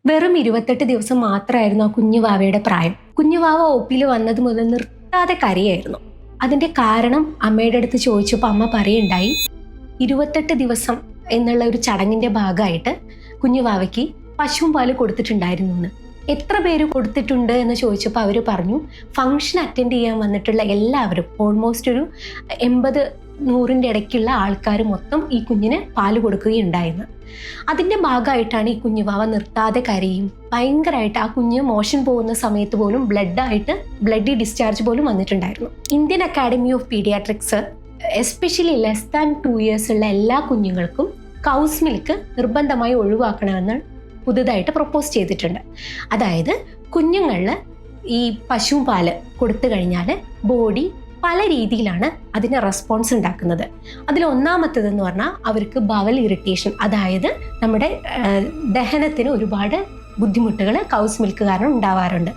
വെറും 28 ദിവസം മാത്രമായിരുന്നു ആ കുഞ്ഞുവാവയുടെ പ്രായം. കുഞ്ഞുവാവ ഒപ്പിൽ വന്നത് മുതൽ നിർത്താതെ കരയായിരുന്നു. അതിന്റെ കാരണം അമ്മയുടെ അടുത്ത് ചോദിച്ചപ്പോൾ അമ്മ പറയുണ്ടായി, 28 ദിവസം എന്നുള്ള ഒരു ചടങ്ങിന്റെ ഭാഗമായിട്ട് കുഞ്ഞുവാവയ്ക്ക് പശുവും പാല് കൊടുത്തിട്ടുണ്ടായിരുന്നു എന്ന്. എത്ര പേര് കൊടുത്തിട്ടുണ്ട് എന്ന് ചോദിച്ചപ്പോൾ അവർ പറഞ്ഞു, ഫംഗ്ഷൻ അറ്റൻഡ് ചെയ്യാൻ വന്നിട്ടുള്ള എല്ലാവരും ഓൾമോസ്റ്റ് ഒരു 80-100 ഇടയ്ക്കുള്ള ആൾക്കാർ മൊത്തം ഈ കുഞ്ഞിന് പാല് കൊടുക്കുകയുണ്ടായിരുന്നു. അതിൻ്റെ ഭാഗമായിട്ടാണ് ഈ കുഞ്ഞുവാവ നിർത്താതെ കരയും, ഭയങ്കരമായിട്ട് ആ കുഞ്ഞ് മോഷൻ പോകുന്ന സമയത്ത് പോലും ബ്ലഡി ഡിസ്ചാർജ് പോലും വന്നിട്ടുണ്ടായിരുന്നു. Indian academy of paediatrics especially less than 2 years ഉള്ള എല്ലാ കുഞ്ഞുങ്ങൾക്കും കൗസ് മിൽക്ക് നിർബന്ധമായി ഒഴിവാക്കണമെന്ന് പുതുതായിട്ട് പ്രപ്പോസ് ചെയ്തിട്ടുണ്ട്. അതായത് കുഞ്ഞുങ്ങളിൽ ഈ പശു പാല് കൊടുത്തു കഴിഞ്ഞാൽ ബോഡി പല രീതിയിലാണ് അതിന് റെസ്പോൺസ് ഉണ്ടാക്കുന്നത്. അതിൽ ഒന്നാമത്തേതെന്ന് പറഞ്ഞാൽ അവർക്ക് ബവൽ ഇറിറ്റേഷൻ, അതായത് നമ്മുടെ ദഹനത്തിന് ഒരുപാട് ബുദ്ധിമുട്ടുകൾ കൗസ് മിൽക്ക് കാരണം ഉണ്ടാവാറുണ്ട്.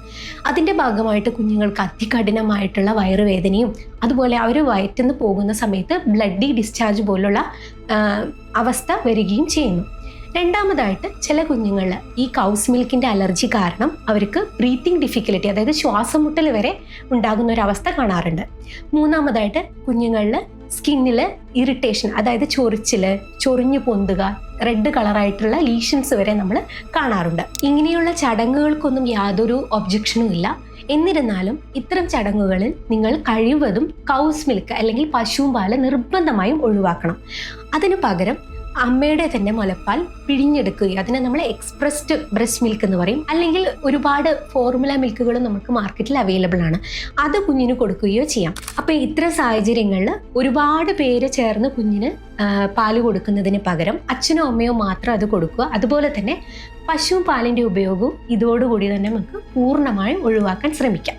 അതിൻ്റെ ഭാഗമായിട്ട് കുഞ്ഞുങ്ങൾക്ക് അതികഠിനമായിട്ടുള്ള വയറുവേദനയും അതുപോലെ അവർ വയറ്റിന്ന് പോകുന്ന സമയത്ത് ബ്ലഡി ഡിസ്ചാർജ് പോലുള്ള അവസ്ഥ വരികയും ചെയ്യുന്നു. രണ്ടാമതായിട്ട് ചില കുഞ്ഞുങ്ങളിൽ ഈ കൗസ് മിൽക്കിൻ്റെ അലർജി കാരണം അവർക്ക് ബ്രീത്തിങ് ഡിഫിക്കൽറ്റി, അതായത് ശ്വാസം മുട്ടൽ വരെ ഉണ്ടാകുന്ന ഒരവസ്ഥ കാണാറുണ്ട്. മൂന്നാമതായിട്ട് കുഞ്ഞുങ്ങളിൽ സ്കിന്നിൽ ഇറിറ്റേഷൻ, അതായത് ചൊറിഞ്ഞു പൊന്തുക, റെഡ് കളറായിട്ടുള്ള ലീഷൻസ് വരെ നമ്മൾ കാണാറുണ്ട്. ഇങ്ങനെയുള്ള ചടങ്ങുകൾക്കൊന്നും യാതൊരു ഒബ്ജക്ഷനും ഇല്ല. എന്നിരുന്നാലും ഇത്തരം ചടങ്ങുകളിൽ നിങ്ങൾ കഴിവതും കൗസ് മിൽക്ക് അല്ലെങ്കിൽ പശുവും പാല് നിർബന്ധമായും ഒഴിവാക്കണം. അതിനു പകരം അമ്മയുടെ തന്നെ മുലപ്പാൽ പിഴിഞ്ഞെടുക്കുകയോ, അതിനെ നമ്മൾ എക്സ്പ്രസ്ഡ് ബ്രസ്റ്റ് മിൽക്ക് എന്ന് പറയും, അല്ലെങ്കിൽ ഒരുപാട് ഫോർമുല മിൽക്കുകളും നമുക്ക് മാർക്കറ്റിൽ അവൈലബിൾ ആണ്, അത് കുഞ്ഞിന് കൊടുക്കുകയോ ചെയ്യാം. അപ്പോൾ ഇത്തരം സാഹചര്യങ്ങളിൽ ഒരുപാട് പേര് ചേർന്ന് കുഞ്ഞിന് പാല് കൊടുക്കുന്നതിന് പകരം അച്ഛനോ അമ്മയോ മാത്രം അത് കൊടുക്കുക. അതുപോലെ തന്നെ പശു പാലിൻ്റെ ഉപയോഗവും ഇതോടുകൂടി തന്നെ നമുക്ക് പൂർണ്ണമായും ഒഴിവാക്കാൻ ശ്രമിക്കാം.